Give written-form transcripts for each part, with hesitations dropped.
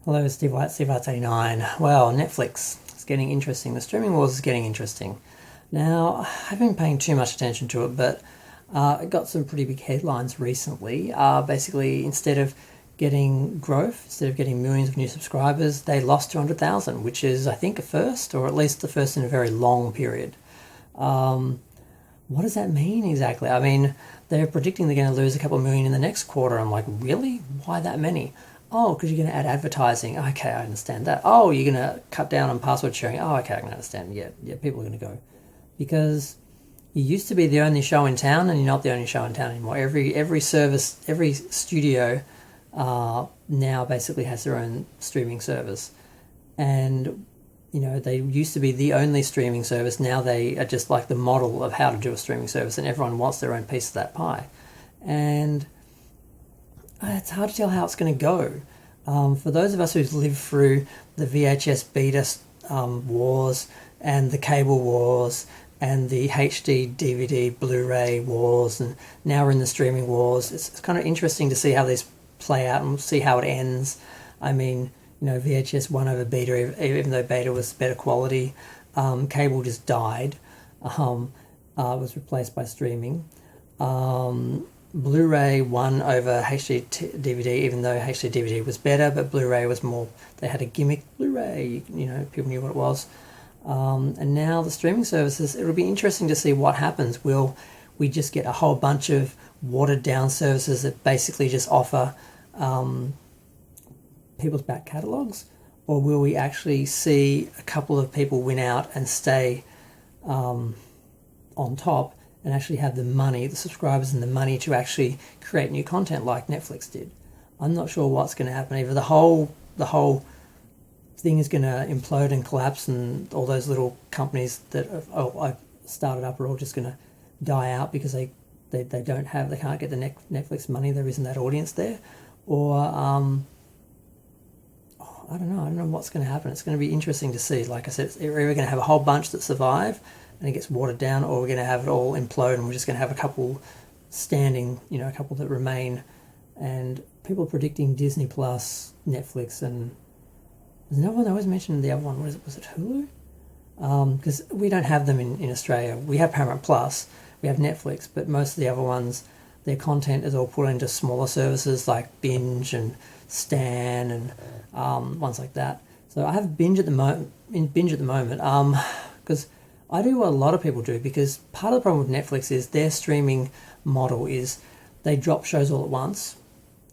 Hello, Steve White, Steve Arts 89. Well, Netflix is getting interesting. The streaming wars is getting interesting. Now, I haven't been paying too much attention to it, but it got some pretty big headlines recently. Basically, instead of getting growth, instead of getting millions of new subscribers, they lost 200,000, which is, I think, a first, or at least the first in a very long period. What does that mean exactly? I mean, they're predicting they're going to lose a couple of million in the next quarter. I'm like, really? Why that many? Oh, because you're going to add advertising. Okay, I understand that. Oh, you're going to cut down on password sharing. Oh, okay, I can understand. Yeah, people are going to go. Because you used to be the only show in town, and you're not the only show in town anymore. Every service, every studio now basically has their own streaming service. And, they used to be the only streaming service. Now they are just like the model of how to do a streaming service, and everyone wants their own piece of that pie. And it's hard to tell how it's going to go. For those of us who've lived through the VHS beta wars and the cable wars and the HD, DVD, Blu-ray wars, and now we're in the streaming wars, it's kind of interesting to see how these play out and see how it ends. I mean, VHS won over beta, even though beta was better quality. Cable just died, was replaced by streaming. Blu-ray won over HD DVD, even though HD DVD was better, but Blu-ray was more, they had a gimmick Blu-ray, people knew what it was. And now the streaming services, it'll be interesting to see what happens. Will we just get a whole bunch of watered down services that basically just offer people's back catalogues? Or will we actually see a couple of people win out and stay on top and actually have the money, the subscribers and the money to actually create new content like Netflix did? I'm not sure what's going to happen. Either the whole thing is going to implode and collapse, and all those little companies that I started up are all just going to die out because they can't get the Netflix money. There isn't that audience there, or I don't know what's going to happen. It's going to be interesting to see. Like I said, we're either going to have a whole bunch that survive and it gets watered down, or we're going to have it all implode and we're just going to have a couple standing, a couple that remain. And people are predicting Disney Plus, Netflix, and there's another one I always mentioned, the other one, was it Hulu? Because we don't have them in Australia. We have Paramount Plus, we have Netflix, but most of the other ones, their content is all put into smaller services like Binge and Stan and ones like that. So I have Binge at the moment, because I do what a lot of people do, because part of the problem with Netflix is their streaming model is they drop shows all at once,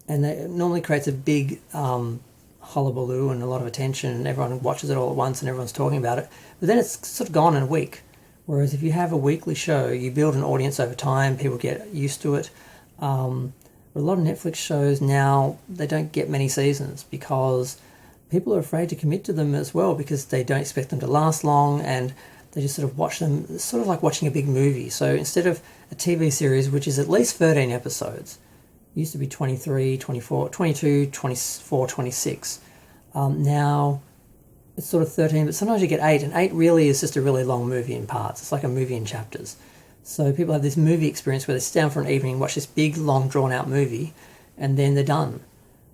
and it normally creates a big hullabaloo and a lot of attention, and everyone watches it all at once and everyone's talking about it. But then it's sort of gone in a week. Whereas if you have a weekly show, you build an audience over time, people get used to it. A lot of Netflix shows now, they don't get many seasons because people are afraid to commit to them as well, because they don't expect them to last long, and they just sort of watch them. It's sort of like watching a big movie. So instead of a TV series, which is at least 13 episodes, it used to be 23, 24, 22, 24, 26. Now it's sort of 13, but sometimes you get 8, and 8 really is just a really long movie in parts. It's like a movie in chapters. So people have this movie experience where they sit down for an evening, watch this big, long, drawn-out movie, and then they're done.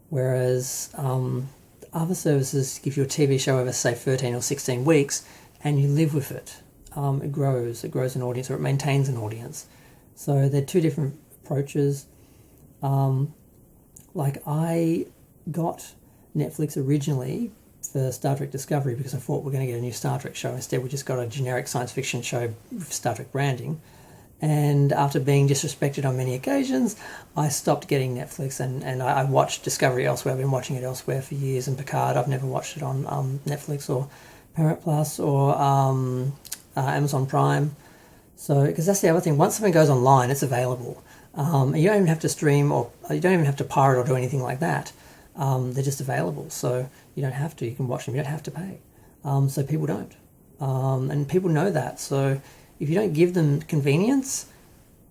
Whereas other services give you a TV show over, say, 13 or 16 weeks, and you live with it. It grows an audience, or it maintains an audience. So they're two different approaches. Like I got Netflix originally for Star Trek Discovery because I thought we're going to get a new Star Trek show. Instead, we just got a generic science fiction show with Star Trek branding. And after being disrespected on many occasions, I stopped getting Netflix, and I watched Discovery elsewhere. I've been watching it elsewhere for years, and Picard, I've never watched it on Netflix or Paramount Plus or Amazon Prime. So, because that's the other thing, once something goes online, it's available. You don't even have to stream, or you don't even have to pirate or do anything like that. They're just available, so you don't have to. You can watch them, you don't have to pay. So people don't. And people know that. So if you don't give them convenience,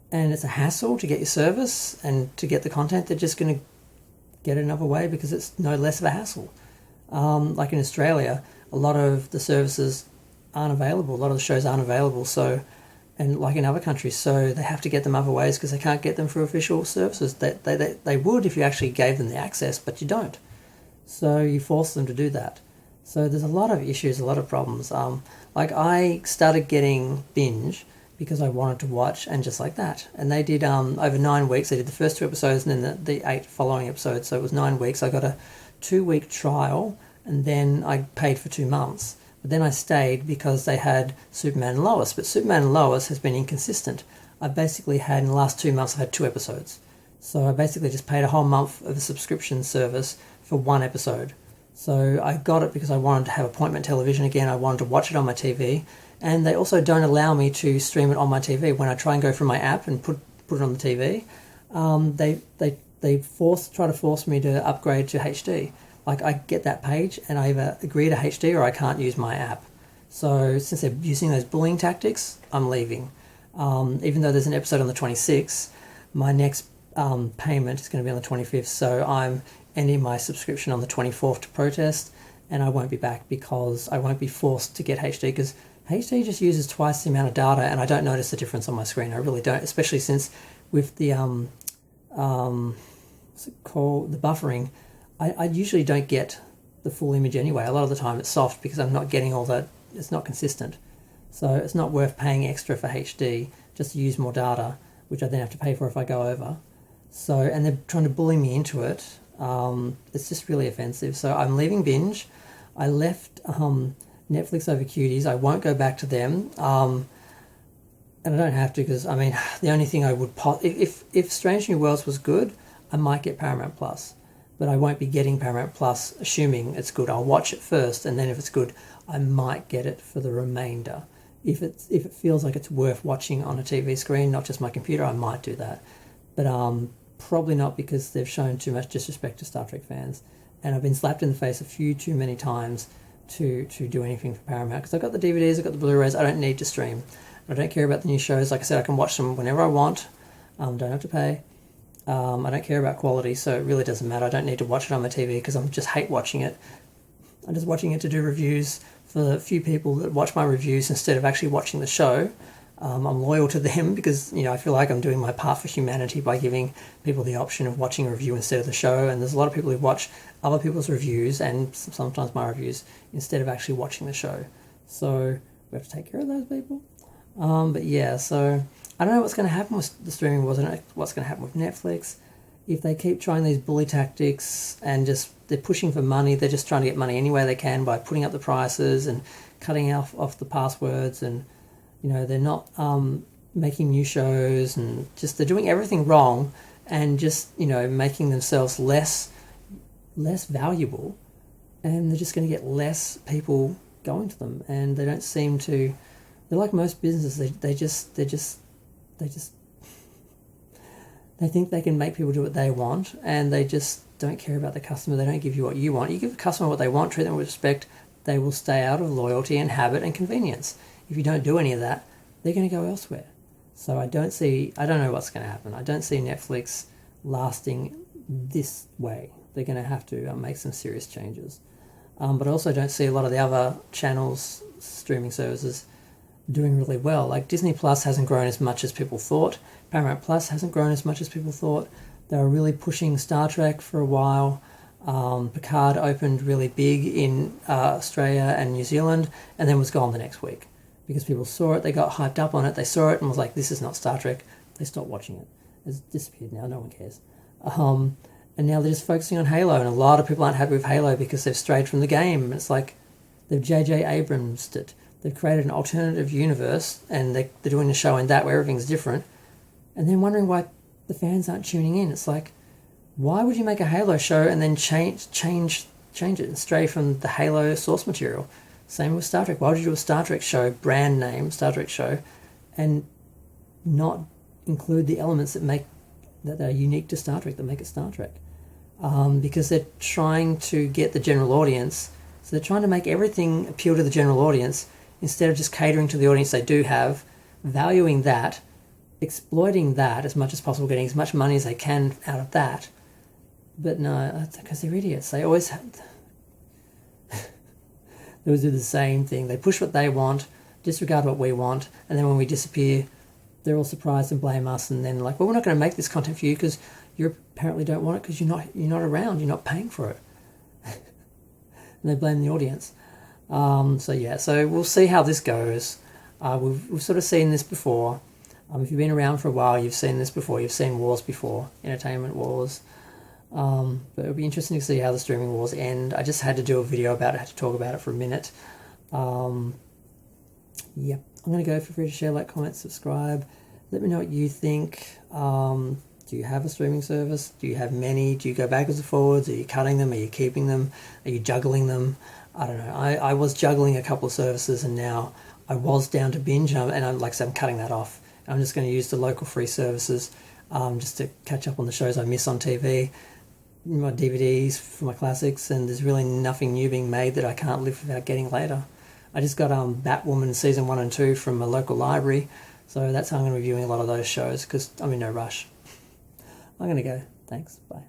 and it's a hassle to get your service and to get the content, they're just going to get it another way because it's no less of a hassle. Like in Australia, a lot of the services aren't available. A lot of the shows aren't available. So, and like in other countries, so they have to get them other ways because they can't get them through official services. They would if you actually gave them the access, but you don't. So you force them to do that. So there's a lot of issues, a lot of problems. Like I started getting Binge because I wanted to watch, and just like that. And they did over 9 weeks. They did the first 2 episodes and then the 8 following episodes. So it was 9 weeks. I got a 2-week trial, and then I paid for 2 months. But then I stayed because they had Superman and Lois. But Superman and Lois has been inconsistent. I basically had, in the last 2 months, I've had 2 episodes. So I basically just paid a whole month of a subscription service for 1 episode. So I got it because I wanted to have appointment television again. I wanted to watch it on my TV. And they also don't allow me to stream it on my TV. When I try and go from my app and put it on the TV, they try to force me to upgrade to HD. Like I get that page and I either agree to HD or I can't use my app. So since they're using those bullying tactics, I'm leaving. Even though there's an episode on the 26th, my next payment is going to be on the 25th. So I'm ending my subscription on the 24th to protest, and I won't be back because I won't be forced to get HD, because HD just uses twice the amount of data and I don't notice the difference on my screen. I really don't, especially since with the what's it called, the buffering, I usually don't get the full image anyway. A lot of the time it's soft because I'm not getting all that, it's not consistent. So it's not worth paying extra for HD just to use more data, which I then have to pay for if I go over. So, and they're trying to bully me into it. It's just really offensive. So I'm leaving Binge. I left Netflix over Cuties. I won't go back to them. And I don't have to, because, I mean, the only thing I would... If Strange New Worlds was good, I might get Paramount Plus. But I won't be getting Paramount Plus assuming it's good. I'll watch it first, and then if it's good, I might get it for the remainder. If it feels like it's worth watching on a TV screen, not just my computer, I might do that. But probably not, because they've shown too much disrespect to Star Trek fans. And I've been slapped in the face a few too many times to do anything for Paramount. Because I've got the DVDs, I've got the Blu-rays, I don't need to stream. I don't care about the new shows. Like I said, I can watch them whenever I want. Don't have to pay. I don't care about quality, so it really doesn't matter. I don't need to watch it on my TV because I just hate watching it. I'm just watching it to do reviews for the few people that watch my reviews instead of actually watching the show. I'm loyal to them because, you know, I feel like I'm doing my part for humanity by giving people the option of watching a review instead of the show. And there's a lot of people who watch other people's reviews and sometimes my reviews instead of actually watching the show. So we have to take care of those people. But yeah, so I don't know what's going to happen with the streaming wars. I don't know what's going to happen with Netflix. If they keep trying these bully tactics and just they're pushing for money, they're just trying to get money any way they can by putting up the prices and cutting off the passwords, and you know, they're not making new shows, and just they're doing everything wrong and just, you know, making themselves less valuable, and they're just going to get less people going to them, and they don't seem to. They're like most businesses. They think they can make people do what they want, and they just don't care about the customer. They don't give you what you want. You give the customer what they want, treat them with respect, they will stay out of loyalty and habit and convenience. If you don't do any of that, they're going to go elsewhere. So I don't know what's going to happen. I don't see Netflix lasting this way. They're going to have to make some serious changes. But I also don't see a lot of the other channels, streaming services, doing really well. Like Disney Plus hasn't grown as much as people thought. Paramount Plus hasn't grown as much as people thought. They were really pushing Star Trek for a while. Picard opened really big in Australia and New Zealand, and then was gone the next week because people saw it, they got hyped up on it, they saw it and was like, this is not Star Trek. They stopped watching it. It's disappeared now, no one cares. And now they're just focusing on Halo, and a lot of people aren't happy with Halo because they've strayed from the game. It's like they've J.J. Abrams it. They've created an alternative universe, and they're doing a show in that where everything's different, and then wondering why the fans aren't tuning in. It's like, why would you make a Halo show and then change it and stray from the Halo source material? Same with Star Trek. Why would you do a Star Trek show, brand name Star Trek show, and not include the elements that are unique to Star Trek, that make it Star Trek? Because they're trying to get the general audience. So they're trying to make everything appeal to the general audience instead of just catering to the audience they do have, valuing that, exploiting that as much as possible, getting as much money as they can out of that. But no, that's because they're idiots. They always they always do the same thing. They push what they want, disregard what we want, and then when we disappear, they're all surprised and blame us, and then like, well, we're not going to make this content for you because you apparently don't want it because you're not around, you're not paying for it. and they blame the audience. So we'll see how this goes. We've sort of seen this before. If you've been around for a while, you've seen this before. You've seen wars before, entertainment wars. But it'll be interesting to see how the streaming wars end. I just had to do a video about it, had to talk about it for a minute. Yep, I'm going to go. Feel free to share, like, comment, subscribe. Let me know what you think. Do you have a streaming service? Do you have many? Do you go backwards and forwards? Are you cutting them? Are you keeping them? Are you juggling them? I don't know. I was juggling a couple of services, and now I was down to binge, and I'm cutting that off. I'm just going to use the local free services just to catch up on the shows I miss on TV, my DVDs for my classics, and there's really nothing new being made that I can't live without getting later. I just got Batwoman season 1 and 2 from a local library, so that's how I'm going to be reviewing a lot of those shows because I'm in no rush. I'm going to go. Thanks. Bye.